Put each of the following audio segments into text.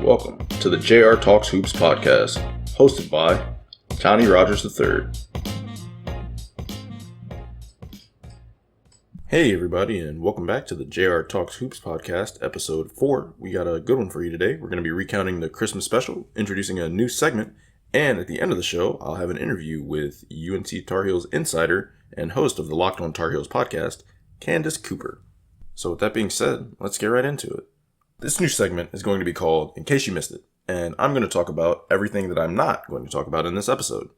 Welcome to the JR Talks Hoops podcast, hosted by Johnny Rodgers III. Hey everybody, and welcome back to the JR Talks Hoops podcast, episode 4. We got a good one for you today. We're going to be recounting the Christmas special, introducing a new segment, and at the end of the show, I'll have an interview with UNC Tarheels insider and host of the Locked On Tarheels podcast, Candace Cooper. So with that being said, let's get right into it. This new segment is going to be called In Case You Missed It, and I'm going to talk about everything that I'm not going to talk about in this episode.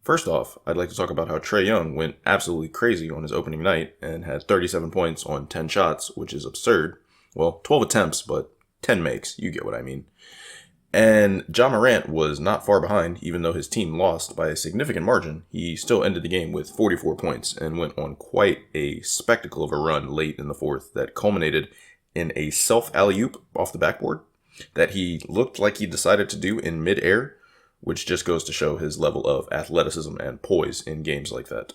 First off, I'd like to talk about how Trae Young went absolutely crazy on his opening night and had 37 points on 10 shots, which is absurd. Well, 12 attempts, but 10 makes. You get what I mean. And Ja Morant was not far behind, even though his team lost by a significant margin. He still ended the game with 44 points and went on quite a spectacle of a run late in the fourth that culminated in a self alley-oop off the backboard that he looked like he decided to do in mid-air, which just goes to show his level of athleticism and poise in games like that.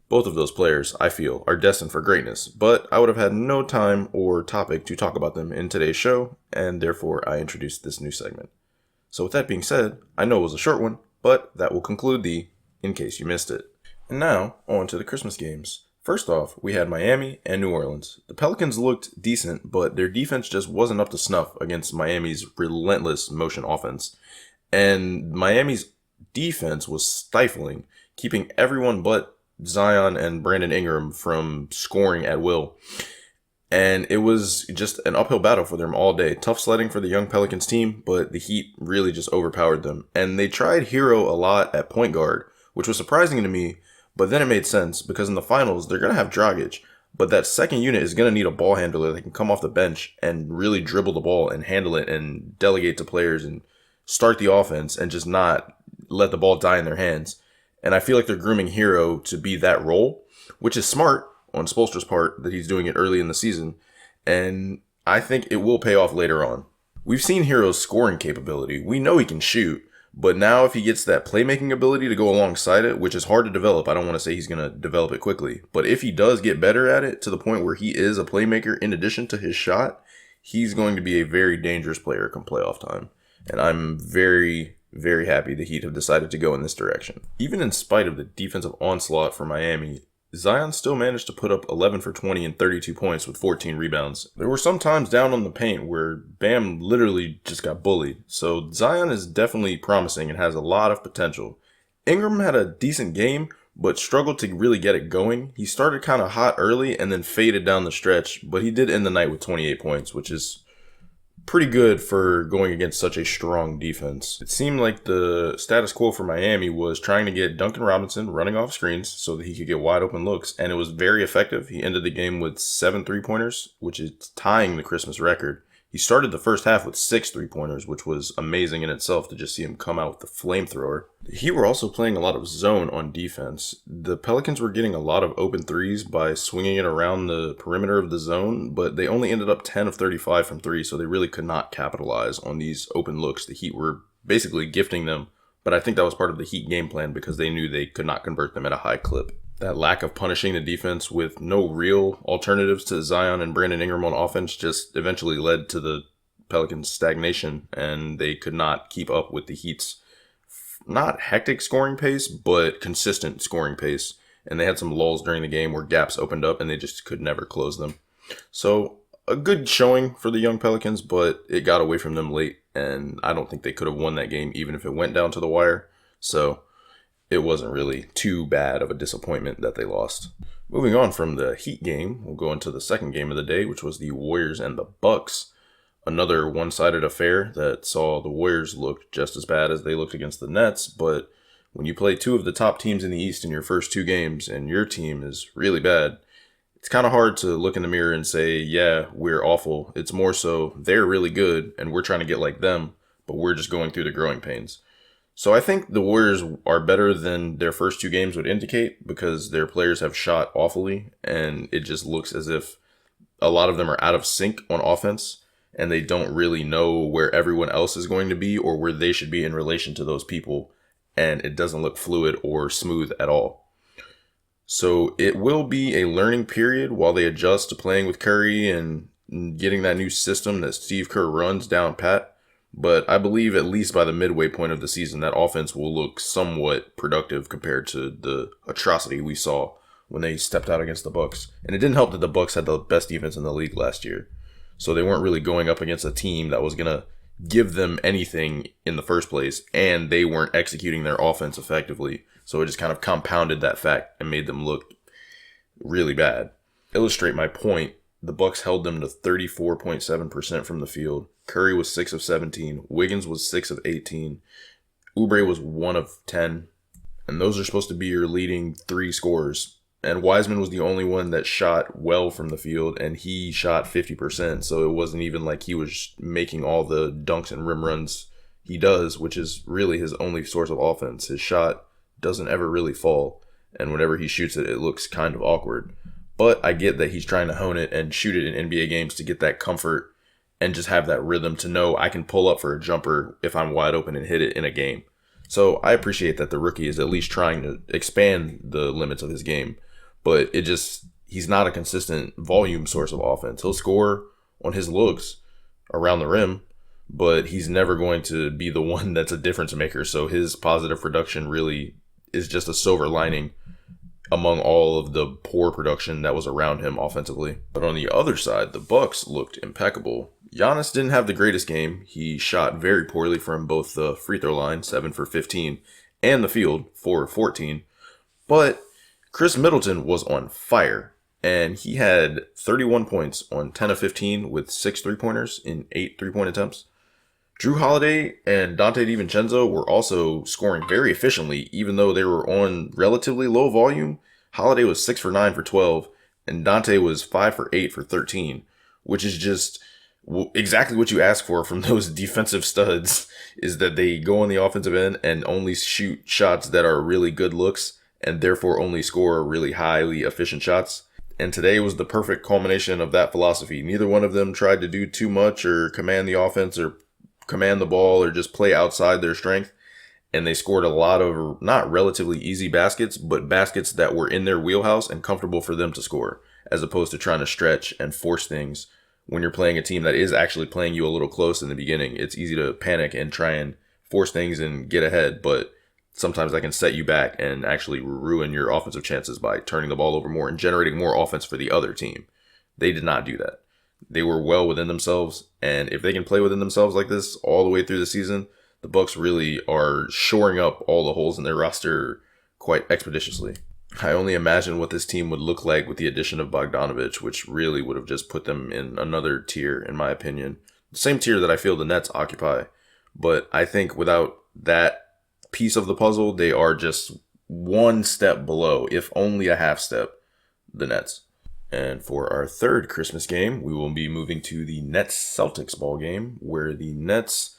Both of those players, I feel, are destined for greatness, but I would have had no time or topic to talk about them in today's show, and therefore I introduced this new segment. So with that being said, I know it was a short one, but that will conclude the In Case You Missed It. And now, on to the Christmas games. First off, we had Miami and New Orleans. The Pelicans looked decent, but their defense just wasn't up to snuff against Miami's relentless motion offense. And Miami's defense was stifling, keeping everyone but Zion and Brandon Ingram from scoring at will. And it was just an uphill battle for them all day. Tough sledding for the young Pelicans team, but the Heat really just overpowered them. And they tried Hero a lot at point guard, which was surprising to me. But then it made sense because in the finals, they're going to have Dragic. But that second unit is going to need a ball handler that can come off the bench and really dribble the ball and handle it and delegate to players and start the offense and just not let the ball die in their hands. And I feel like they're grooming Hero to be that role, which is smart on Spoelstra's part that he's doing it early in the season. And I think it will pay off later on. We've seen Hero's scoring capability. We know he can shoot. But now if he gets that playmaking ability to go alongside it, which is hard to develop, I don't want to say he's going to develop it quickly. But if he does get better at it to the point where he is a playmaker in addition to his shot, he's going to be a very dangerous player come playoff time. And I'm very, very happy the Heat have decided to go in this direction. Even in spite of the defensive onslaught for Miami, Zion still managed to put up 11 for 20 and 32 points with 14 rebounds. There were some times down on the paint where Bam literally just got bullied. So Zion is definitely promising and has a lot of potential. Ingram had a decent game, but struggled to really get it going. He started kind of hot early and then faded down the stretch, but he did end the night with 28 points, which is pretty good for going against such a strong defense. It seemed like the status quo for Miami was trying to get Duncan Robinson running off screens so that he could get wide open looks, and it was very effective. He ended the game with 7 3-pointers, which is tying the Christmas record. He started the first half with 6 3-pointers, which was amazing in itself to just see him come out with the flamethrower. The Heat were also playing a lot of zone on defense. The Pelicans were getting a lot of open threes by swinging it around the perimeter of the zone, but they only ended up 10 of 35 from 3, so they really could not capitalize on these open looks. The Heat were basically gifting them, but I think that was part of the Heat game plan because they knew they could not convert them at a high clip. That lack of punishing the defense with no real alternatives to Zion and Brandon Ingram on offense just eventually led to the Pelicans' stagnation, and they could not keep up with the Heat's not hectic scoring pace, but consistent scoring pace. And they had some lulls during the game where gaps opened up and they just could never close them. So a good showing for the young Pelicans, but it got away from them late, and I don't think they could have won that game even if it went down to the wire. So it wasn't really too bad of a disappointment that they lost. Moving on from the Heat game, we'll go into the second game of the day, which was the Warriors and the Bucks. Another one-sided affair that saw the Warriors look just as bad as they looked against the Nets, but when you play two of the top teams in the East in your first 2 games and your team is really bad, it's kind of hard to look in the mirror and say, yeah, we're awful. It's more so they're really good and we're trying to get like them, but we're just going through the growing pains. So I think the Warriors are better than their first 2 games would indicate because their players have shot awfully, and it just looks as if a lot of them are out of sync on offense, and they don't really know where everyone else is going to be or where they should be in relation to those people, and it doesn't look fluid or smooth at all. So it will be a learning period while they adjust to playing with Curry and getting that new system that Steve Kerr runs down pat. But I believe at least by the midway point of the season, that offense will look somewhat productive compared to the atrocity we saw when they stepped out against the Bucks. And it didn't help that the Bucks had the best defense in the league last year. So they weren't really going up against a team that was going to give them anything in the first place, and they weren't executing their offense effectively. So it just kind of compounded that fact and made them look really bad. Illustrate my point, the Bucks held them to 34.7% from the field. Curry was 6 of 17. Wiggins was 6 of 18. Oubre was 1 of 10. And those are supposed to be your leading 3 scorers. And Wiseman was the only one that shot well from the field, and he shot 50%. So it wasn't even like he was making all the dunks and rim runs he does, which is really his only source of offense. His shot doesn't ever really fall, and whenever he shoots it, it looks kind of awkward. But I get that he's trying to hone it and shoot it in NBA games to get that comfort and just have that rhythm to know I can pull up for a jumper if I'm wide open and hit it in a game. So I appreciate that the rookie is at least trying to expand the limits of his game, but he's not a consistent volume source of offense. He'll score on his looks around the rim, but he's never going to be the one that's a difference maker. So his positive production really is just a silver lining among all of the poor production that was around him offensively. But on the other side, the Bucks looked impeccable. Giannis didn't have the greatest game. He shot very poorly from both the free throw line, 7 for 15, and the field, 4 of 14. But Chris Middleton was on fire, and he had 31 points on 10 of 15 with 6 3-pointers in 8 3-point attempts. Drew Holiday and Dante DiVincenzo were also scoring very efficiently, even though they were on relatively low volume. Holiday was 6 for 9 for 12, and Dante was 5 for 8 for 13, which is just exactly what you ask for from those defensive studs, is that they go on the offensive end and only shoot shots that are really good looks and therefore only score really highly efficient shots. And today was the perfect culmination of that philosophy. Neither one of them tried to do too much or command the offense or command the ball or just play outside their strength. And they scored a lot of not relatively easy baskets, but baskets that were in their wheelhouse and comfortable for them to score, as opposed to trying to stretch and force things. When you're playing a team that is actually playing you a little close in the beginning, it's easy to panic and try and force things and get ahead, but sometimes that can set you back and actually ruin your offensive chances by turning the ball over more and generating more offense for the other team. They did not do that. They were well within themselves, and if they can play within themselves like this all the way through the season, the Bucks really are shoring up all the holes in their roster quite expeditiously. I only imagine what this team would look like with the addition of Bogdanovich, which really would have just put them in another tier, in my opinion. The same tier that I feel the Nets occupy. But I think without that piece of the puzzle, they are just one step below, if only a half step, the Nets. And for our third Christmas game, we will be moving to the Nets-Celtics ball game, where the Nets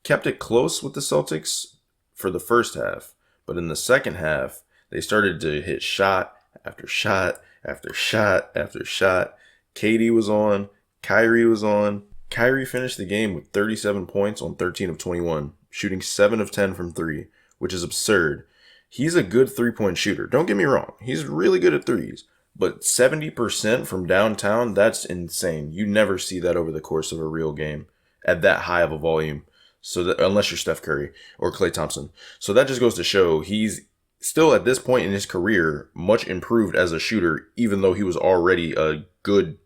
kept it close with the Celtics for the first half. But in the second half, they started to hit shot after shot after shot after shot. KD was on. Kyrie was on. Kyrie finished the game with 37 points on 13 of 21, shooting 7 of 10 from 3, which is absurd. He's a good 3-point shooter. Don't get me wrong. He's really good at threes. But 70% from downtown, that's insane. You never see that over the course of a real game at that high of a volume. So that, unless you're Steph Curry or Klay Thompson. So that just goes to show he's still at this point in his career much improved as a shooter, even though he was already a good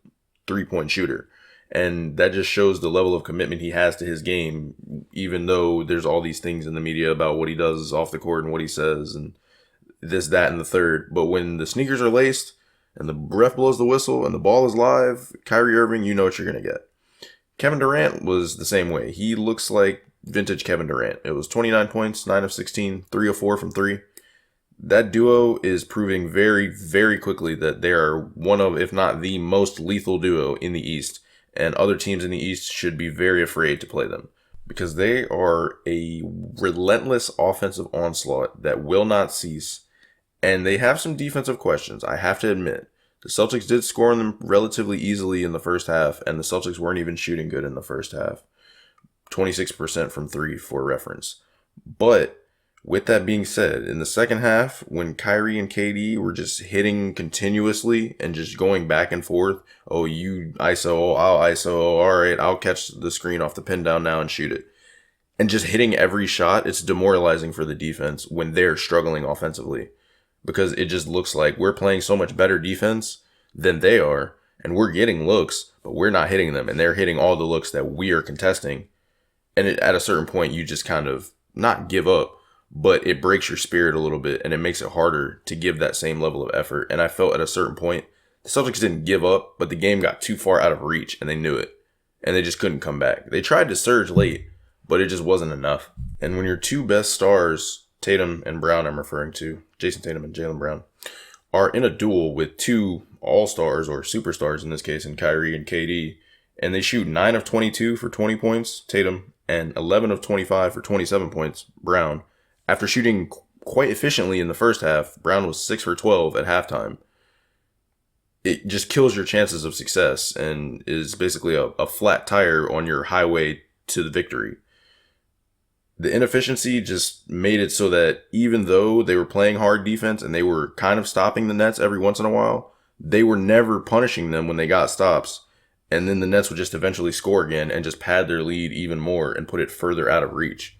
3-point shooter. And that just shows the level of commitment he has to his game, even though there's all these things in the media about what he does off the court and what he says and this, that, and the third. But when the sneakers are laced and the ref blows the whistle and the ball is live, Kyrie Irving, you know what you're going to get. Kevin Durant was the same way. He looks like vintage Kevin Durant. It was 29 points, 9 of 16, 3 of 4 from 3. That duo is proving very, very quickly that they are one of, if not the most lethal duo in the East. And other teams in the East should be very afraid to play them because they are a relentless offensive onslaught that will not cease. And they have some defensive questions, I have to admit. The Celtics did score on them relatively easily in the first half, and the Celtics weren't even shooting good in the first half. 26% from 3 for reference. But With that being said, in the second half, when Kyrie and KD were just hitting continuously and just going back and forth, oh, you ISO, I'll ISO, all right, I'll catch the screen off the pin down now and shoot it. And just hitting every shot, it's demoralizing for the defense when they're struggling offensively. Because it just looks like we're playing so much better defense than they are, and we're getting looks, but we're not hitting them, and they're hitting all the looks that we are contesting. And at a certain point, you just kind of not give up, but it breaks your spirit a little bit, and it makes it harder to give that same level of effort. And I felt at a certain point, the Celtics didn't give up, but the game got too far out of reach, and they knew it. And they just couldn't come back. They tried to surge late, but it just wasn't enough. And when your two best stars, Tatum and Brown I'm referring to, Jason Tatum and Jaylen Brown, are in a duel with two all-stars or superstars in this case, in Kyrie and KD, and they shoot 9 of 22 for 20 points, Tatum, and 11 of 25 for 27 points, Brown. After shooting quite efficiently in the first half, Brown was 6 for 12 at halftime. It just kills your chances of success and is basically a flat tire on your highway to the victory. The inefficiency just made it so that even though they were playing hard defense and they were kind of stopping the Nets every once in a while, they were never punishing them when they got stops. And then the Nets would just eventually score again and just pad their lead even more and put it further out of reach.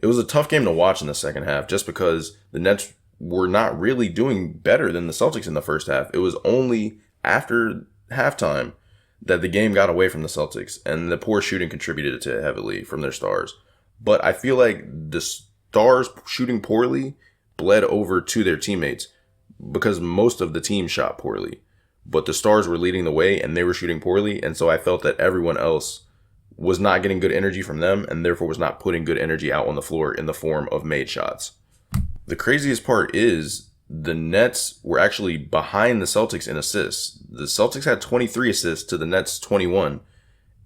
It was a tough game to watch in the second half just because the Nets were not really doing better than the Celtics in the first half. It was only after halftime that the game got away from the Celtics, and the poor shooting contributed to it heavily from their stars. But I feel like the stars shooting poorly bled over to their teammates because most of the team shot poorly. But the stars were leading the way and they were shooting poorly, and so I felt that everyone else was not getting good energy from them and therefore was not putting good energy out on the floor in the form of made shots. The craziest part is the Nets were actually behind the Celtics in assists. The Celtics had 23 assists to the Nets 21,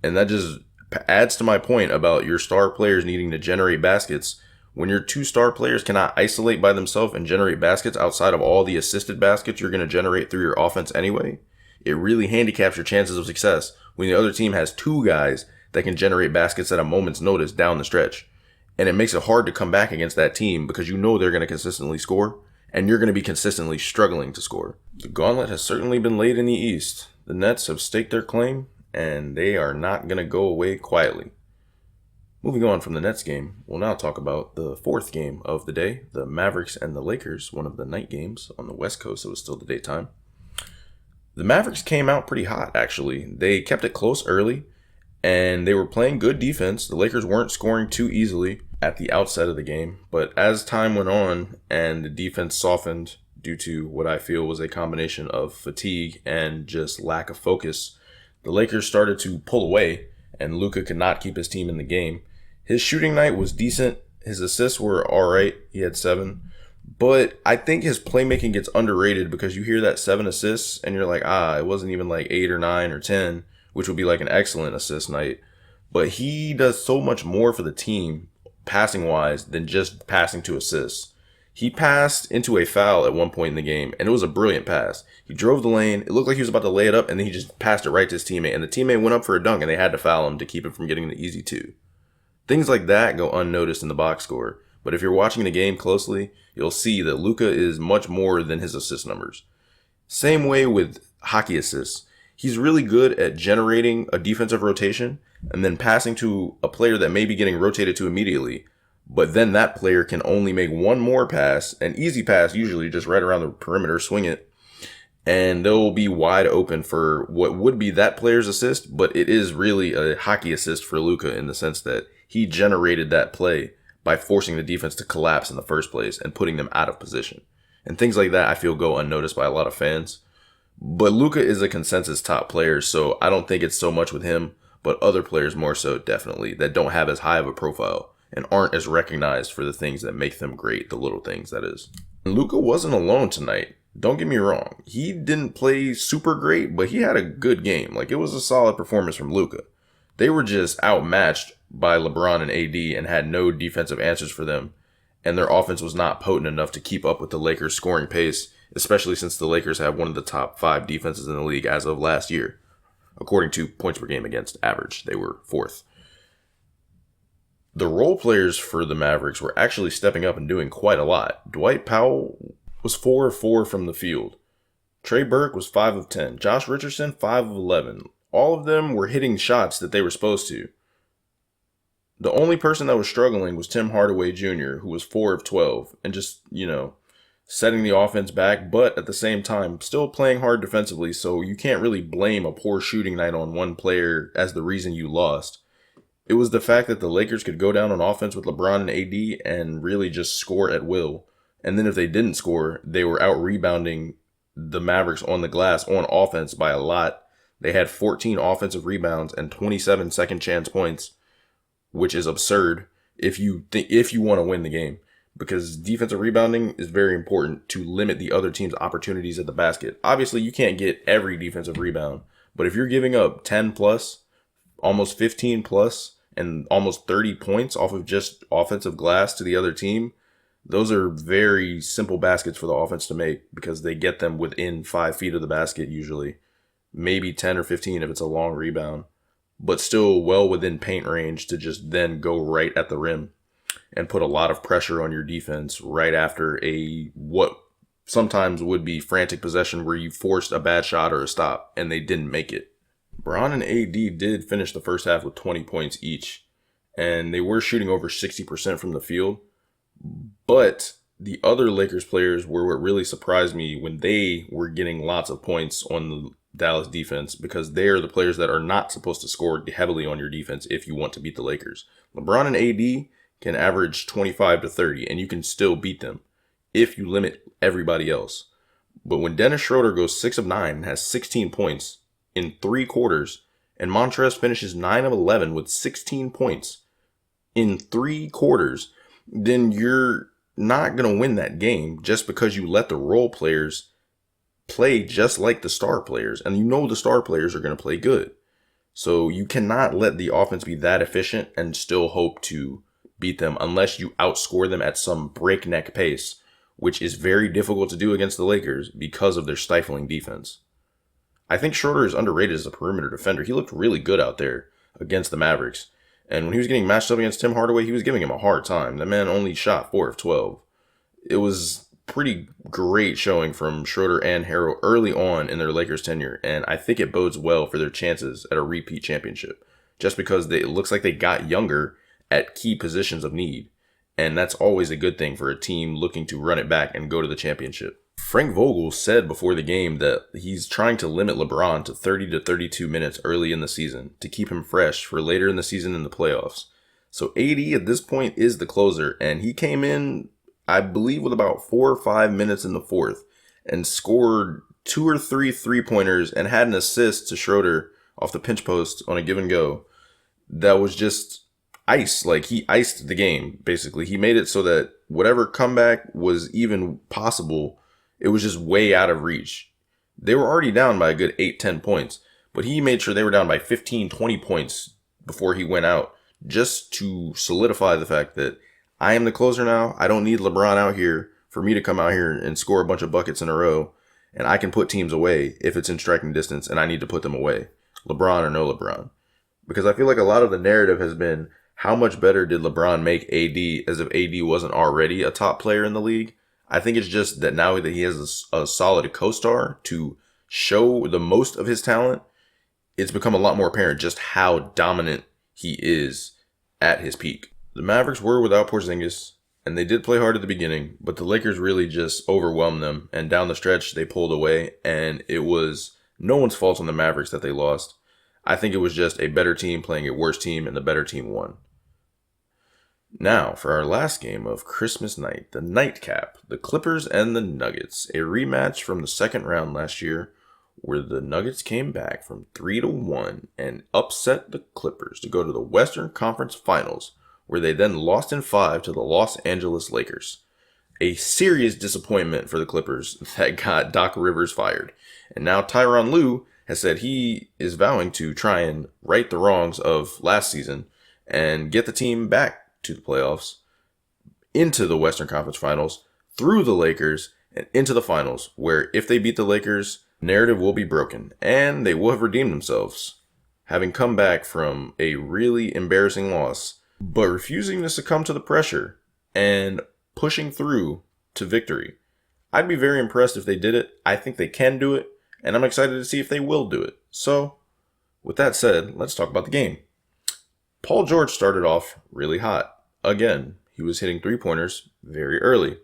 and that just adds to my point about your star players needing to generate baskets. When your two star players cannot isolate by themselves and generate baskets outside of all the assisted baskets you're going to generate through your offense anyway, it really handicaps your chances of success when the other team has two guys that can generate baskets at a moment's notice down the stretch. And it makes it hard to come back against that team because you know they're going to consistently score and you're going to be consistently struggling to score. The gauntlet has certainly been laid in the East. The Nets have staked their claim and they are not going to go away quietly. Moving on from the Nets game, we'll now talk about the fourth game of the day, the Mavericks and the Lakers, one of the night games on the West Coast. It was still the daytime. The Mavericks came out pretty hot, actually. They kept it close early, and they were playing good defense. The Lakers weren't scoring too easily at the outset of the game, but as time went on and the defense softened due to what I feel was a combination of fatigue and just lack of focus, the Lakers started to pull away, and Luka could not keep his team in the game. His shooting night was decent. His assists were all right. He had 7. But I think his playmaking gets underrated because you hear that 7 assists and you're like, it wasn't even like 8 or 9 or 10, which would be like an excellent assist night. But he does so much more for the team passing-wise than just passing to assists. He passed into a foul at one point in the game, and it was a brilliant pass. He drove the lane. It looked like he was about to lay it up, and then he just passed it right to his teammate. And the teammate went up for a dunk, and they had to foul him to keep him from getting the easy 2. Things like that go unnoticed in the box score. But if you're watching the game closely, you'll see that Luka is much more than his assist numbers. Same way with hockey assists. He's really good at generating a defensive rotation and then passing to a player that may be getting rotated to immediately. But then that player can only make one more pass, an easy pass, usually just right around the perimeter, swing it, and they'll be wide open for what would be that player's assist, but it is really a hockey assist for Luka in the sense that he generated that play by forcing the defense to collapse in the first place and putting them out of position. And things like that I feel go unnoticed by a lot of fans. But Luka is a consensus top player, so I don't think it's so much with him, but other players more so definitely that don't have as high of a profile and aren't as recognized for the things that make them great, the little things, that is. And Luka wasn't alone tonight. Don't get me wrong. He didn't play super great, but he had a good game. Like, it was a solid performance from Luka. They were just outmatched by LeBron and AD and had no defensive answers for them. And their offense was not potent enough to keep up with the Lakers' scoring pace, especially since the Lakers have one of the top 5 defenses in the league as of last year. According to points per game against average, they were 4th. The role players for the Mavericks were actually stepping up and doing quite a lot. Dwight Powell was 4 of 4 from the field. Trey Burke was 5 of 10. Josh Richardson, 5 of 11. All of them were hitting shots that they were supposed to. The only person that was struggling was Tim Hardaway Jr., who was 4 of 12, and just, setting the offense back, but at the same time, still playing hard defensively, so you can't really blame a poor shooting night on one player as the reason you lost. It was the fact that the Lakers could go down on offense with LeBron and AD and really just score at will. And then if they didn't score, they were out rebounding the Mavericks on the glass on offense by a lot. They had 14 offensive rebounds and 27 second chance points, which is absurd if you want to win the game, because defensive rebounding is very important to limit the other team's opportunities at the basket. Obviously, you can't get every defensive rebound, but if you're giving up 10 plus, almost 15 plus, and almost 30 points off of just offensive glass to the other team, those are very simple baskets for the offense to make because they get them within 5 feet of the basket usually. Maybe 10 or 15 if it's a long rebound, but still well within paint range to just then go right at the rim and put a lot of pressure on your defense right after what sometimes would be frantic possession where you forced a bad shot or a stop and they didn't make it. Bron and AD did finish the first half with 20 points each, and they were shooting over 60% from the field. But the other Lakers players were what really surprised me when they were getting lots of points on the Dallas defense, because they are the players that are not supposed to score heavily on your defense if you want to beat the Lakers. LeBron and AD can average 25 to 30, and you can still beat them if you limit everybody else. But when Dennis Schroeder goes 6 of 9 and has 16 points in 3 quarters, and Montrezl finishes 9 of 11 with 16 points in 3 quarters, then you're not going to win that game just because you let the role players play just like the star players. And the star players are going to play good. So you cannot let the offense be that efficient and still hope to beat them unless you outscore them at some breakneck pace, which is very difficult to do against the Lakers because of their stifling defense. I think Schroeder is underrated as a perimeter defender. He looked really good out there against the Mavericks. And when he was getting matched up against Tim Hardaway, he was giving him a hard time. The man only shot 4 of 12. It was pretty great showing from Schroeder and Harrell early on in their Lakers tenure, and I think it bodes well for their chances at a repeat championship, just because it looks like they got younger at key positions of need, and that's always a good thing for a team looking to run it back and go to the championship. Frank Vogel said before the game that he's trying to limit LeBron to 30 to 32 minutes early in the season to keep him fresh for later in the season in the playoffs. So AD at this point is the closer, and he came in, I believe, with about 4 or 5 minutes in the fourth and scored 2 or 3 3-pointers and had an assist to Schroeder off the pinch post on a give and go. That was just ice. Like, he iced the game, basically. He made it so that whatever comeback was even possible, it was just way out of reach. They were already down by a good 8-10 points, but he made sure they were down by 15-20 points before he went out, just to solidify the fact that I am the closer now. I don't need LeBron out here for me to come out here and score a bunch of buckets in a row, and I can put teams away if it's in striking distance and I need to put them away, LeBron or no LeBron. Because I feel like a lot of the narrative has been, how much better did LeBron make AD, as if AD wasn't already a top player in the league? I think it's just that now that he has a solid co-star to show the most of his talent, it's become a lot more apparent just how dominant he is at his peak. The Mavericks were without Porzingis, and they did play hard at the beginning, but the Lakers really just overwhelmed them, and down the stretch they pulled away, and it was no one's fault on the Mavericks that they lost. I think it was just a better team playing a worse team, and the better team won. Now, for our last game of Christmas night, the nightcap, the Clippers and the Nuggets, a rematch from the second round last year, where the Nuggets came back from 3-1 and upset the Clippers to go to the Western Conference Finals, where they then lost in 5 to the Los Angeles Lakers. A serious disappointment for the Clippers that got Doc Rivers fired. And now Tyronn Lue has said he is vowing to try and right the wrongs of last season and get the team back to the playoffs, into the Western Conference Finals, through the Lakers, and into the finals, where if they beat the Lakers, narrative will be broken, and they will have redeemed themselves, having come back from a really embarrassing loss but refusing to succumb to the pressure and pushing through to victory. I'd be very impressed if they did it. I think they can do it, and I'm excited to see if they will do it. So, with that said, let's talk about the game. Paul George started off really hot. Again, he was hitting three-pointers very early.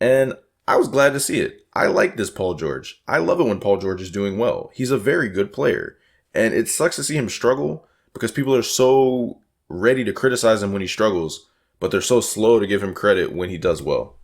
And I was glad to see it. I like this Paul George. I love it when Paul George is doing well. He's a very good player. And it sucks to see him struggle because people are so ready to criticize him when he struggles, but they're so slow to give him credit when he does well.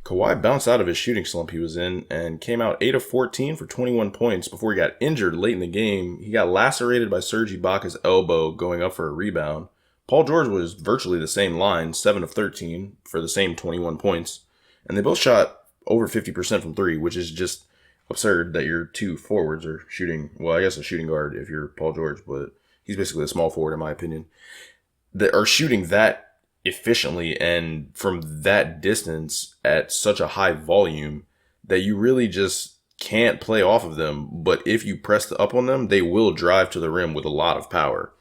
Kawhi bounced out of his shooting slump he was in and came out 8 of 14 for 21 points before he got injured late in the game. He got lacerated by Serge Ibaka's elbow going up for a rebound. Paul George was virtually the same line, 7 of 13 for the same 21 points. And they both shot over 50% from three, which is just absurd that your two forwards are shooting, well, I guess a shooting guard if you're Paul George, but he's basically a small forward in my opinion, that are shooting that efficiently and from that distance at such a high volume that you really just can't play off of them. But if you press up on them, they will drive to the rim with a lot of power.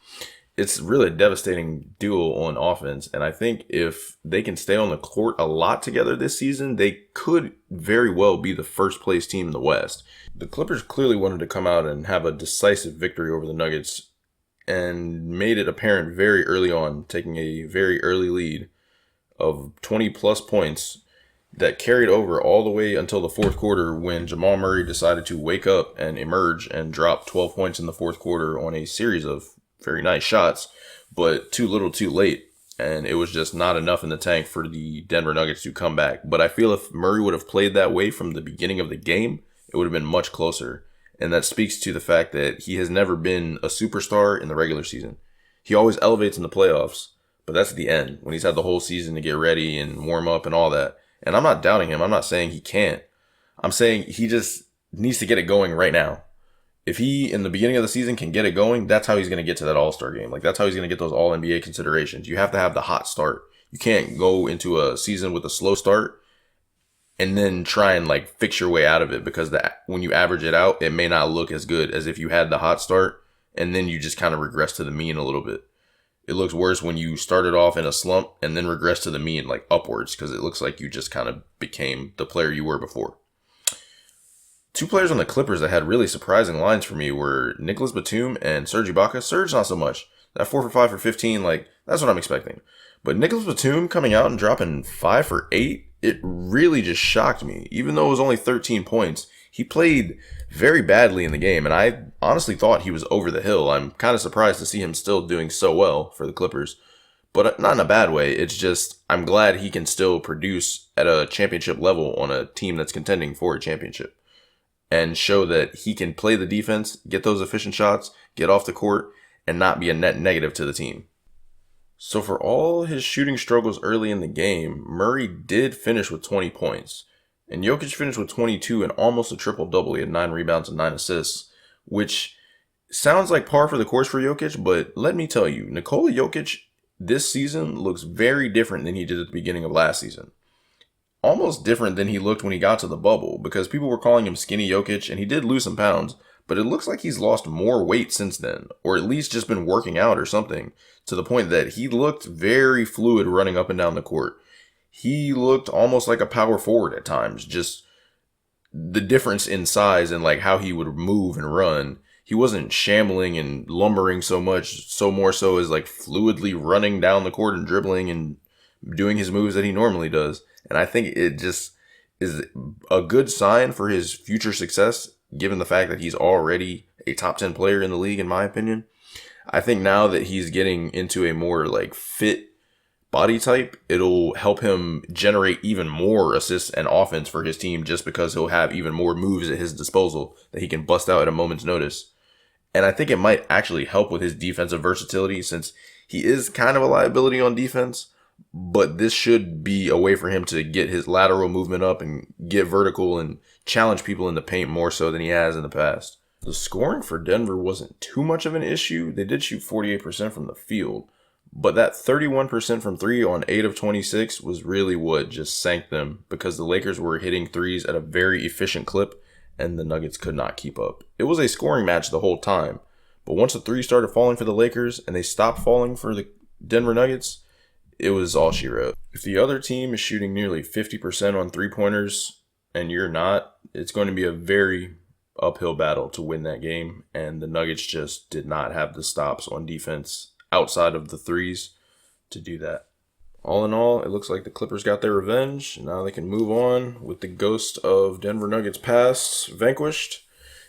It's really a devastating duo on offense, and I think if they can stay on the court a lot together this season, they could very well be the first place team in the West. The Clippers clearly wanted to come out and have a decisive victory over the Nuggets and made it apparent very early on, taking a very early lead of 20 plus points that carried over all the way until the fourth quarter when Jamal Murray decided to wake up and emerge and drop 12 points in the fourth quarter on a series of very nice shots, but too little too late. And it was just not enough in the tank for the Denver Nuggets to come back. But I feel if Murray would have played that way from the beginning of the game, it would have been much closer. And that speaks to the fact that he has never been a superstar in the regular season. He always elevates in the playoffs, but that's at the end when he's had the whole season to get ready and warm up and all that. And I'm not doubting him. I'm not saying he can't. I'm saying he just needs to get it going right now. If he, in the beginning of the season, can get it going, that's how he's going to get to that All-Star game. Like, that's how he's going to get those All-NBA considerations. You have to have the hot start. You can't go into a season with a slow start and then try and, like, fix your way out of it because when you average it out, it may not look as good as if you had the hot start and then you just kind of regress to the mean a little bit. It looks worse when you started off in a slump and then regress to the mean, like, upwards, because it looks like you just kind of became the player you were before. Two players on the Clippers that had really surprising lines for me were Nicholas Batum and Serge Ibaka. Serge, not so much. That 4 for 5 for 15, like, that's what I'm expecting. But Nicholas Batum coming out and dropping 5 for 8, it really just shocked me. Even though it was only 13 points, he played very badly in the game, and I honestly thought he was over the hill. I'm kind of surprised to see him still doing so well for the Clippers. But not in a bad way. It's just, I'm glad he can still produce at a championship level on a team that's contending for a championship. And show that he can play the defense, get those efficient shots, get off the court, and not be a net negative to the team. So for all his shooting struggles early in the game, Murray did finish with 20 points. And Jokic finished with 22 and almost a triple-double. He had 9 rebounds and 9 assists, which sounds like par for the course for Jokic, but let me tell you, Nikola Jokic this season looks very different than he did at the beginning of last season. Almost different than he looked when he got to the bubble because people were calling him skinny Jokic and he did lose some pounds, but it looks like he's lost more weight since then, or at least just been working out or something, to the point that he looked very fluid running up and down the court. He looked almost like a power forward at times, just the difference in size and like how he would move and run. He wasn't shambling and lumbering so much, so more so as like fluidly running down the court and dribbling and doing his moves that he normally does. And I think it just is a good sign for his future success, given the fact that he's already a top 10 player in the league, in my opinion. I think now that he's getting into a more like fit body type, it'll help him generate even more assists and offense for his team just because he'll have even more moves at his disposal that he can bust out at a moment's notice. And I think it might actually help with his defensive versatility since he is kind of a liability on defense. But this should be a way for him to get his lateral movement up and get vertical and challenge people in the paint more so than he has in the past. The scoring for Denver wasn't too much of an issue. They did shoot 48% from the field, but that 31% from 3 on 8 of 26 was really what just sank them because the Lakers were hitting threes at a very efficient clip and the Nuggets could not keep up. It was a scoring match the whole time, but once the threes started falling for the Lakers and they stopped falling for the Denver Nuggets, it was all she wrote. If the other team is shooting nearly 50% on three-pointers and you're not, it's going to be a very uphill battle to win that game. And the Nuggets just did not have the stops on defense outside of the threes to do that. All in all, it looks like the Clippers got their revenge. Now they can move on with the ghost of Denver Nuggets past vanquished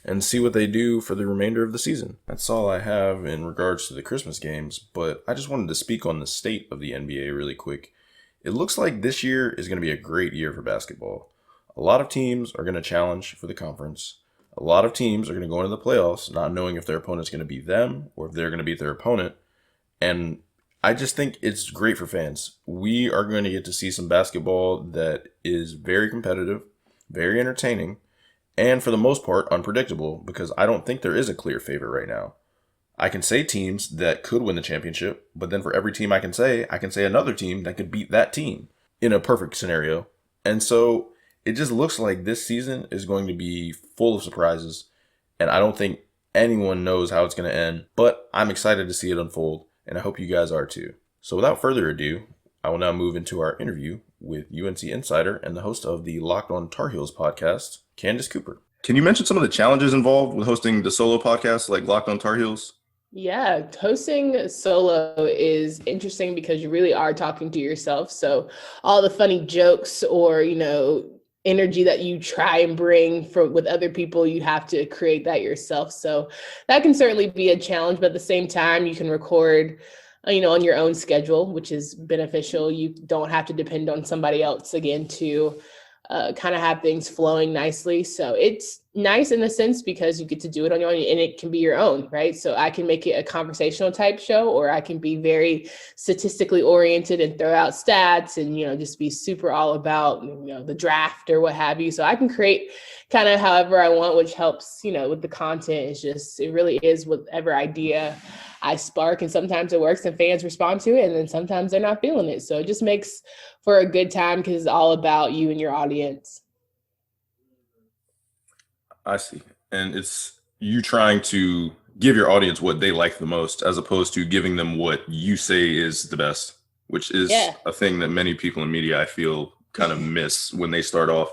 and see what they do for the remainder of the season. That's all I have in regards to the Christmas games, but I just wanted to speak on the state of the NBA really quick. It looks like this year is going to be a great year for basketball. A lot of teams are going to challenge for the conference. A lot of teams are going to go into the playoffs not knowing if their opponent's going to beat them or if they're going to beat their opponent. And I just think it's great for fans. We are going to get to see some basketball that is very competitive, very entertaining, and for the most part, unpredictable, because I don't think there is a clear favorite right now. I can say teams that could win the championship, but then for every team I can say another team that could beat that team in a perfect scenario. And so it just looks like this season is going to be full of surprises, and I don't think anyone knows how it's going to end, but I'm excited to see it unfold, and I hope you guys are too. So without further ado, I will now move into our interview with UNC Insider and the host of the Locked On Tarheels podcast, Candace Cooper. Can you mention some of the challenges involved with hosting the solo podcast like Locked On Tarheels? Yeah, hosting solo is interesting because you really are talking to yourself. So all the funny jokes or, energy that you try and bring with other people, you have to create that yourself. So that can certainly be a challenge, but at the same time, you can record on your own schedule, which is beneficial. You don't have to depend on somebody else again to kind of have things flowing nicely. So it's nice in the sense because you get to do it on your own and it can be your own, right? So I can make it a conversational type show, or I can be very statistically oriented and throw out stats and, just be super all about, the draft or what have you. So I can create kind of however I want, which helps, with the content. It really is whatever idea I spark, and sometimes it works and fans respond to it, and then sometimes they're not feeling it. So it just makes for a good time because it's all about you and your audience. I see. And it's you trying to give your audience what they like the most as opposed to giving them what you say is the best, which is a thing that many people in media, I feel, kind of miss when they start off.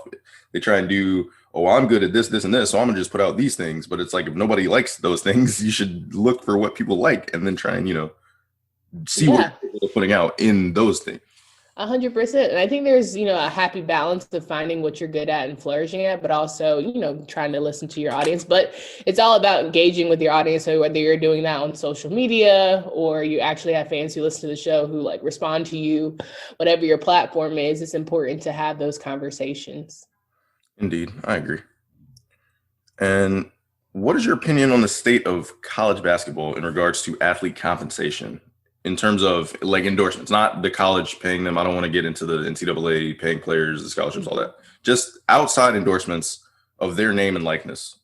They try and do, I'm good at this, this, and this, so I'm gonna just put out these things. But it's like, if nobody likes those things, you should look for what people like and then try and, see what people are putting out in those things. 100%. And I think there's, a happy balance of finding what you're good at and flourishing at, but also, trying to listen to your audience. But it's all about engaging with your audience. So whether you're doing that on social media or you actually have fans who listen to the show who respond to you, whatever your platform is, it's important to have those conversations. Indeed. I agree. And what is your opinion on the state of college basketball in regards to athlete compensation? In terms of endorsements, not the college paying them. I don't want to get into the NCAA paying players, the scholarships, all that. Just outside endorsements of their name and likeness.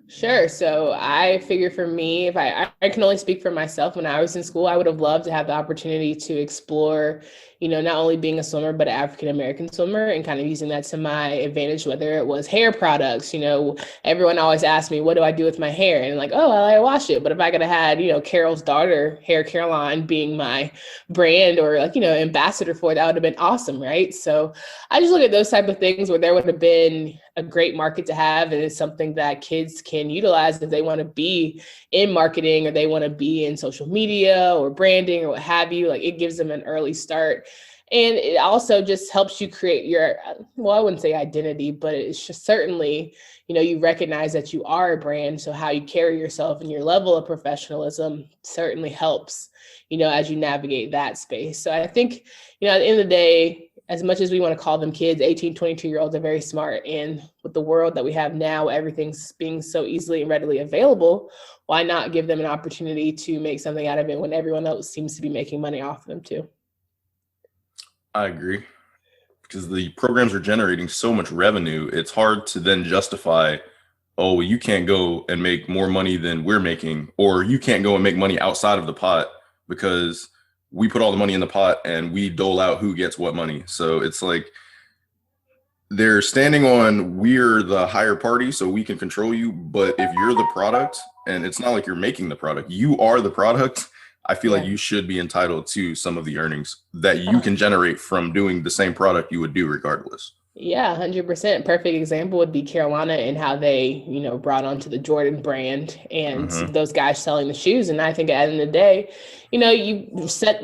Sure. So I figure for me, if I can only speak for myself, when I was in school, I would have loved to have the opportunity to explore, not only being a swimmer, but an African-American swimmer, and kind of using that to my advantage, whether it was hair products. Everyone always asked me, what do I do with my hair? And I wash it. But if I could have had, Carol's daughter, Hair Caroline, being my brand or ambassador for it, that would have been awesome. Right. So I just look at those type of things where there would have been a great market to have. And it's something that kids can utilize if they want to be in marketing or they want to be in social media or branding or what have you. It gives them an early start. And it also just helps you create your, I wouldn't say identity, but it's just certainly, you recognize that you are a brand. So how you carry yourself and your level of professionalism certainly helps, as you navigate that space. So I think, at the end of the day, as much as we want to call them kids, 18, 22-year-olds are very smart. And with the world that we have now, everything's being so easily and readily available, why not give them an opportunity to make something out of it when everyone else seems to be making money off of them too? I agree. Because the programs are generating so much revenue, it's hard to then justify, you can't go and make more money than we're making, or you can't go and make money outside of the pot because we put all the money in the pot and we dole out who gets what money. So it's like they're standing on, we're the higher party, so we can control you. But if you're the product, and it's not like you're making the product, you are the product, I feel like Yeah. you should be entitled to some of the earnings that you can generate from doing the same product you would do regardless. Yeah, 100%. Perfect example would be Carolina and how they, brought onto the Jordan brand and Hmm. those guys selling the shoes. And I think at the end of the day, you set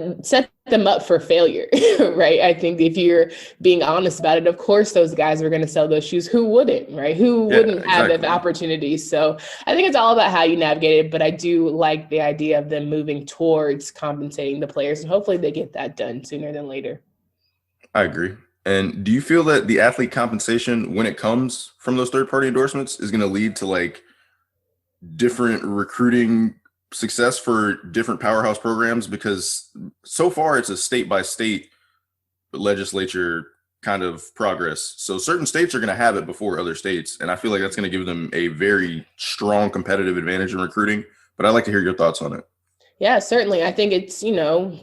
them up for failure, right? I think if you're being honest about it, of course those guys are going to sell those shoes. Who wouldn't, right? Who Yeah, wouldn't have that exactly. opportunity? So I think it's all about how you navigate it. But I do like the idea of them moving towards compensating the players, and hopefully they get that done sooner than later. I agree. And do you feel that the athlete compensation, when it comes from those third party endorsements, is going to lead to like different recruiting success for different powerhouse programs? Because so far it's a state by state legislature kind of progress. So certain states are going to have it before other states. And I feel like that's going to give them a very strong competitive advantage in recruiting. But I'd like to hear your thoughts on it. Yeah, certainly. I think it's,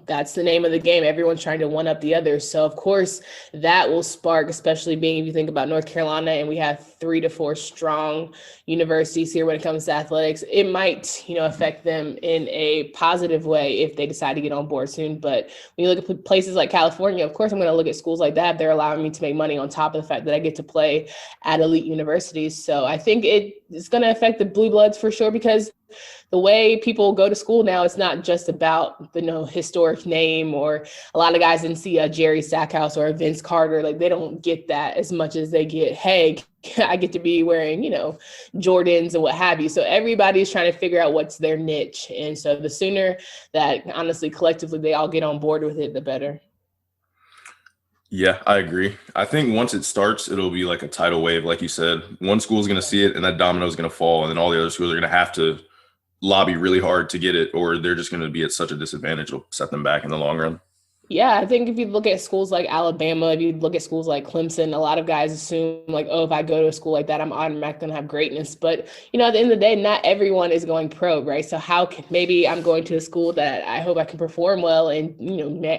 that's the name of the game. Everyone's trying to one up the other. So, of course, that will spark, especially being if you think about North Carolina and we have 3 to 4 strong universities here when it comes to athletics, it might, affect them in a positive way if they decide to get on board soon. But when you look at places like California, of course, I'm going to look at schools like that. They're allowing me to make money on top of the fact that I get to play at elite universities. So I think it's going to affect the blue bloods for sure, because the way people go to school now, it's not just about the historic name, or a lot of guys didn't see a Jerry Stackhouse or a Vince Carter. Like, they don't get that as much as they get, hey, I get to be wearing, Jordans and what have you. So everybody's trying to figure out what's their niche. And so the sooner that honestly, collectively, they all get on board with it, the better. Yeah, I agree. I think once it starts, it'll be like a tidal wave, like you said. One school is going to see it, and that domino is going to fall, and then all the other schools are going to have to lobby really hard to get it, or they're just going to be at such a disadvantage. It'll set them back in the long run. Yeah, I think if you look at schools like Alabama, if you look at schools like Clemson, a lot of guys assume like, oh, if I go to a school like that, I'm automatically going to have greatness. But, at the end of the day, not everyone is going pro, right? So how can, maybe I'm going to a school that I hope I can perform well, and,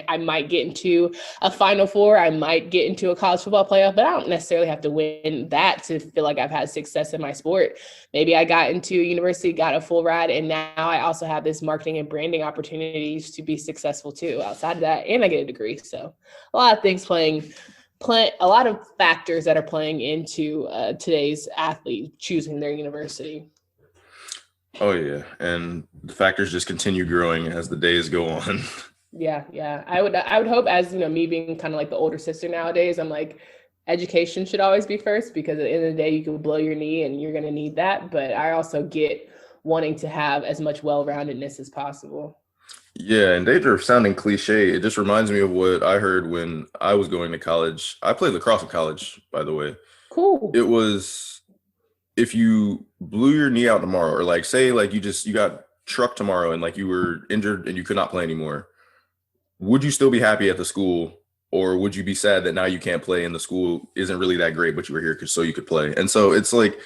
I might get into a Final Four, I might get into a college football playoff, but I don't necessarily have to win that to feel like I've had success in my sport. Maybe I got into a university, got a full ride, and now I also have this marketing and branding opportunities to be successful too outside of that. And I get a degree. So a lot of things a lot of factors that are playing into today's athlete choosing their university. Oh yeah, and the factors just continue growing as the days go on. Yeah. I would hope, as me being kind of like the older sister nowadays, I'm like, education should always be first, because at the end of the day, you can blow your knee and you're going to need that. But I also get wanting to have as much well-roundedness as possible. Yeah, and danger of sounding cliche, it just reminds me of what I heard when I was going to college. I played lacrosse in college, by the way. It Cool. was if you blew your knee out tomorrow, or like say like you got trucked tomorrow and like you were injured and you could not play anymore, would you still be happy at the school, or would you be sad that now you can't play and the school isn't really that great, but you were here because so you could play? And so it's like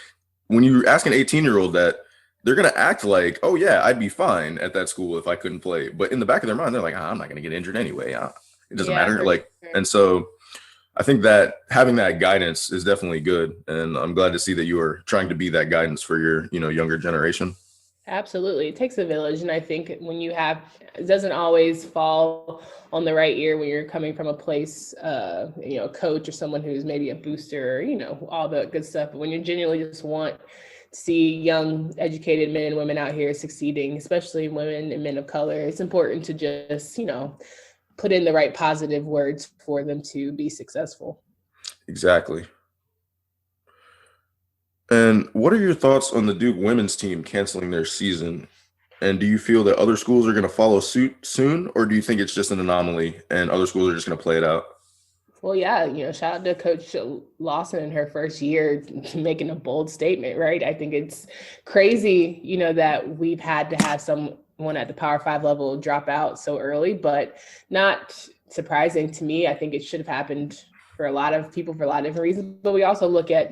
when you ask an 18-year-old that, they're gonna act like, oh yeah, I'd be fine at that school if I couldn't play. But in the back of their mind, they're like, I'm not gonna get injured anyway. It doesn't Yeah, matter. for Like, sure. and so I think that having that guidance is definitely good, and I'm glad to see that you are trying to be that guidance for your younger generation. Absolutely. It takes a village. And I think when you have, it doesn't always fall on the right ear when you're coming from a place, a coach or someone who's maybe a booster, or, all the good stuff. But when you genuinely just want to see young, educated men and women out here succeeding, especially women and men of color, it's important to just, put in the right positive words for them to be successful. Exactly. And what are your thoughts on the Duke women's team canceling their season? And do you feel that other schools are going to follow suit soon, or do you think it's just an anomaly and other schools are just going to play it out? Well, yeah, shout out to Coach Lawson in her first year making a bold statement, right? I think it's crazy, that we've had to have someone at the Power Five level drop out so early, but not surprising to me. I think it should have happened for a lot of people for a lot of different reasons. But we also look at,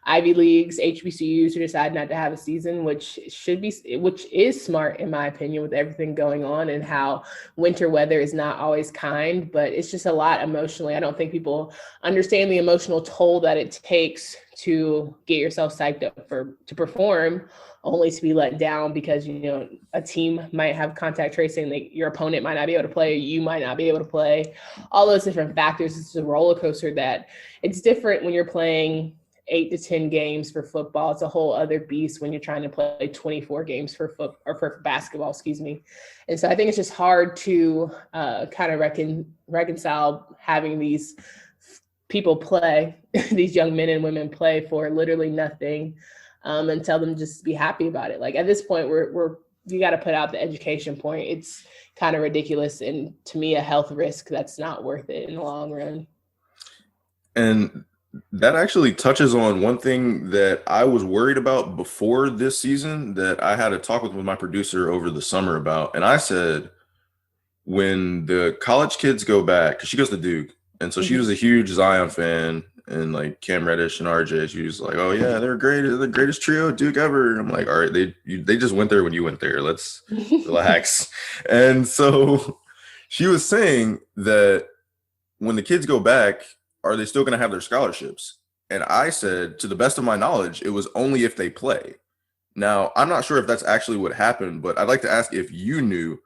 Ivy Leagues, HBCUs who decide not to have a season, which is smart, in my opinion, with everything going on and how winter weather is not always kind, but it's just a lot emotionally. I don't think people understand the emotional toll that it takes to get yourself psyched up to perform, only to be let down because a team might have contact tracing, your opponent might not be able to play, you might not be able to play, all those different factors. It's a roller coaster that it's different when you're playing 8 to 10 games for football. It's a whole other beast when you're trying to play 24 games for for basketball, excuse me. And so I think it's just hard to kind of reconcile having these people play, these young men and women play for literally nothing, and tell them just to be happy about it. Like at this point, you got to put out the education point. It's kind of ridiculous, and to me, a health risk that's not worth it in the long run. And that actually touches on one thing that I was worried about before this season that I had a talk with my producer over the summer about. And I said, when the college kids go back, because she goes to Duke, and so she was a huge Zion fan, and like Cam Reddish and RJ, she was like, "Oh yeah, they're great, they're the greatest trio Duke ever." I'm like, "All right, they just went there when you went there. Let's relax." And so she was saying that when the kids go back, are they still going to have their scholarships? And I said, to the best of my knowledge, it was only if they play. Now, I'm not sure if that's actually what happened, but I'd like to ask if you knew,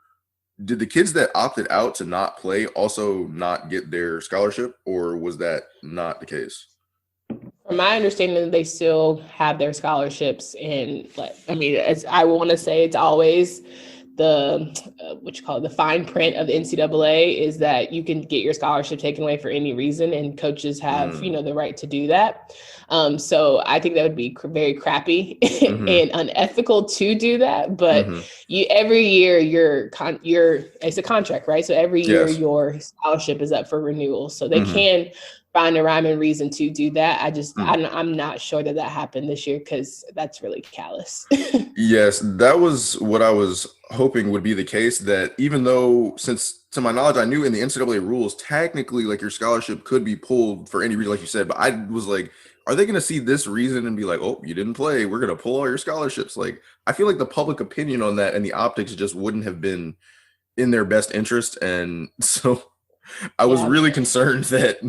did the kids that opted out to not play also not get their scholarship, or was that not the case? From my understanding, they still have their scholarships. And as I want to say, it's always the fine print of the NCAA is that you can get your scholarship taken away for any reason, and coaches have the right to do that. So I think that would be very crappy and unethical to do that. But every year it's a contract, right? So every year your scholarship is up for renewal. So they can find a rhyme and reason to do that. I'm not sure that happened this year because that's really callous. Yes, that was what I was hoping would be the case, that even though, since to my knowledge, I knew in the NCAA rules, technically like your scholarship could be pulled for any reason, like you said, but I was like, are they going to see this reason and be like, "Oh, you didn't play, we're going to pull all your scholarships"? Like, I feel like the public opinion on that and the optics just wouldn't have been in their best interest. And so I was really concerned that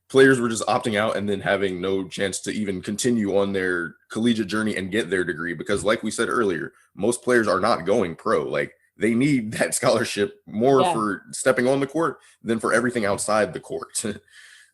players were just opting out and then having no chance to even continue on their collegiate journey and get their degree. Because like we said earlier, most players are not going pro. Like, they need that scholarship more for stepping on the court than for everything outside the court.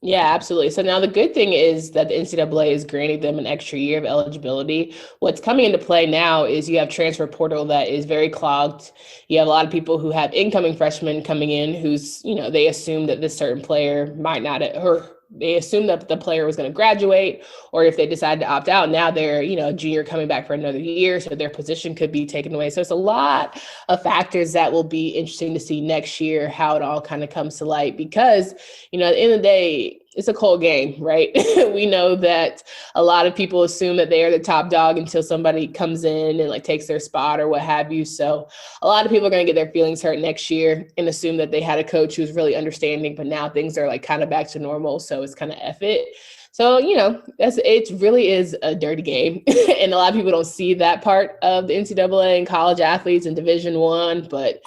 Yeah, absolutely. So now the good thing is that the NCAA is granting them an extra year of eligibility. What's coming into play now is you have transfer portal that is very clogged. You have a lot of people who have incoming freshmen coming in who's, they assume that this certain player might not, or they assumed that the player was going to graduate, or if they decide to opt out, now they're, a junior coming back for another year. So their position could be taken away. So it's a lot of factors that will be interesting to see next year, how it all kind of comes to light, because, at the end of the day, it's a cold game, right? We know that a lot of people assume that they are the top dog until somebody comes in and like takes their spot or what have you. So a lot of people are going to get their feelings hurt next year and assume that they had a coach who's really understanding, but now things are like kind of back to normal. So it's kind of F it. So, it really is a dirty game. And a lot of people don't see that part of the NCAA and college athletes in Division I, but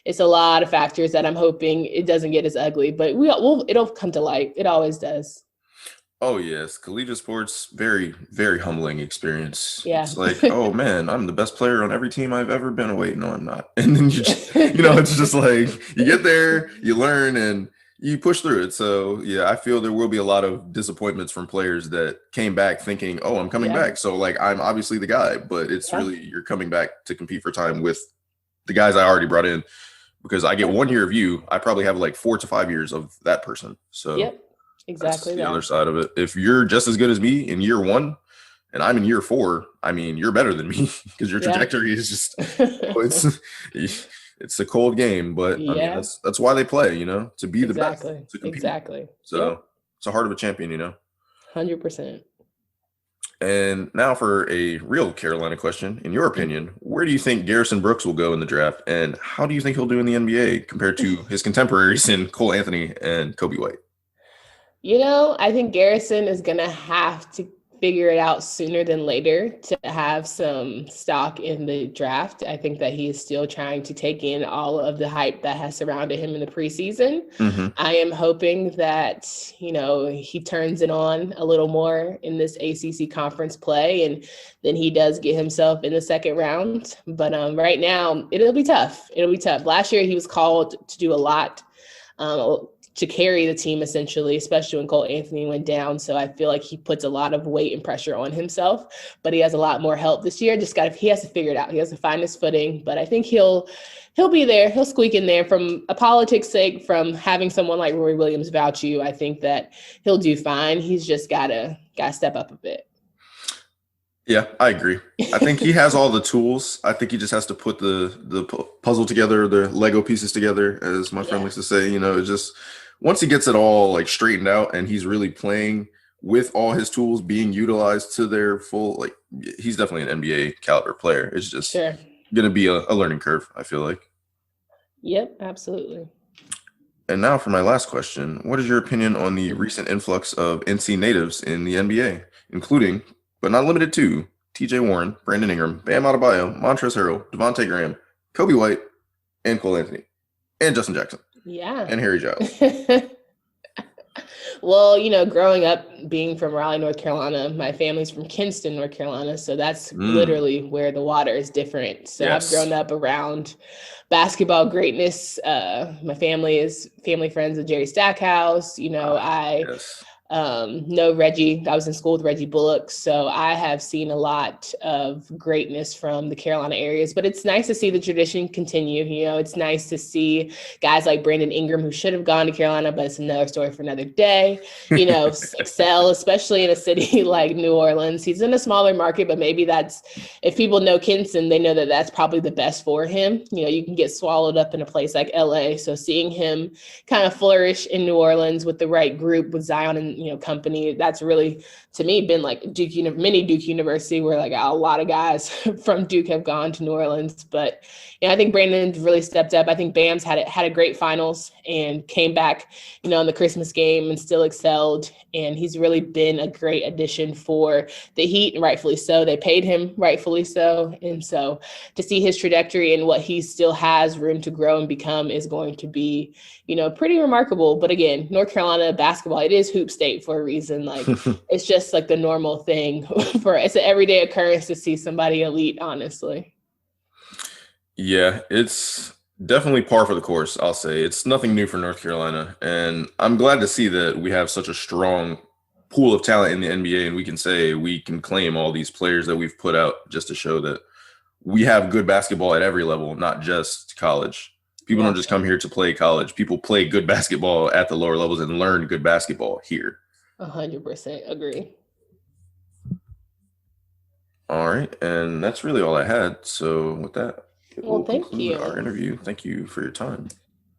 it's a lot of factors that I'm hoping it doesn't get as ugly, but it'll come to light. It always does. Oh yes, collegiate sports, very, very humbling experience. Yeah. It's like, oh man, I'm the best player on every team I've ever been. Wait, no, I'm not. And then you just, it's just like you get there, you learn, and you push through it. So yeah, I feel there will be a lot of disappointments from players that came back thinking, "Oh, I'm coming back, so like I'm obviously the guy," but it's really, you're coming back to compete for time with the guys I already brought in. Because I get 1 year of you, I probably have like 4 to 5 years of that person. So exactly. that's the other side of it. If you're just as good as me in year 1 and I'm in year 4, I mean, you're better than me because your trajectory is just, it's a cold game, but I mean, that's why they play, to be the best, to compete. Exactly. So it's a heart of a champion, 100%. And now for a real Carolina question. In your opinion, where do you think Garrison Brooks will go in the draft? And how do you think he'll do in the NBA compared to his contemporaries in Cole Anthony and Kobe White? I think Garrison is going to have to figure it out sooner than later to have some stock in the draft. I think that he is still trying to take in all of the hype that has surrounded him in the preseason. Mm-hmm. I am hoping that, he turns it on a little more in this ACC conference play, and then he does get himself in the second round. But right now, it'll be tough. It'll be tough. Last year, he was called to do a lot. To carry the team essentially, especially when Cole Anthony went down. So I feel like he puts a lot of weight and pressure on himself, but he has a lot more help this year. He has to figure it out. He has to find his footing, but I think he'll be there. He'll squeak in there from a politics sake, from having someone like Roy Williams vouch you. I think that he'll do fine. He's just gotta step up a bit. Yeah, I agree. I think he has all the tools. I think he just has to put the puzzle together, the Lego pieces together, as my friend likes to say. It just once he gets it all like straightened out and he's really playing with all his tools being utilized to their full, like he's definitely an NBA caliber player. It's just gonna be a learning curve, I feel like. Yep, absolutely. And now for my last question, what is your opinion on the recent influx of NC natives in the NBA, including but not limited to TJ Warren, Brandon Ingram, Bam Adebayo, Montrezl Harrell, Devontae Graham, Kobe White, and Cole Anthony, and Justin Jackson. Yeah. And Harry Giles. Well, growing up being from Raleigh, North Carolina, my family's from Kinston, North Carolina. So that's literally where the water is different. So I've grown up around basketball greatness. My family is family friends of Jerry Stackhouse. I know Reggie. I was in school with Reggie Bullock. So I have seen a lot of greatness from the Carolina areas, but it's nice to see the tradition continue. It's nice to see guys like Brandon Ingram, who should have gone to Carolina, but it's another story for another day, excel, especially in a city like New Orleans. He's in a smaller market, but maybe if people know Kinston, they know that that's probably the best for him. You can get swallowed up in a place like LA. So seeing him kind of flourish in New Orleans with the right group, with Zion and company, that's really, to me, been like mini Duke University, where like a lot of guys from Duke have gone to New Orleans. But I think Brandon's really stepped up. I think Bam's had a great finals and came back, in the Christmas game and still excelled. And he's really been a great addition for the Heat, and rightfully so. They paid him rightfully so. And so to see his trajectory and what he still has room to grow and become is going to be, pretty remarkable. But again, North Carolina basketball, it is hoop state for a reason. Like it's just like the normal thing it's an everyday occurrence to see somebody elite, honestly. Yeah, it's definitely par for the course, I'll say. It's nothing new for North Carolina. And I'm glad to see that we have such a strong pool of talent in the NBA, and we can say we can claim all these players that we've put out just to show that we have good basketball at every level, not just college. People don't just come here to play college. People play good basketball at the lower levels and learn good basketball here. 100% agree. All right. And that's really all I had. So with that, we'll conclude our interview. Thank you for your time.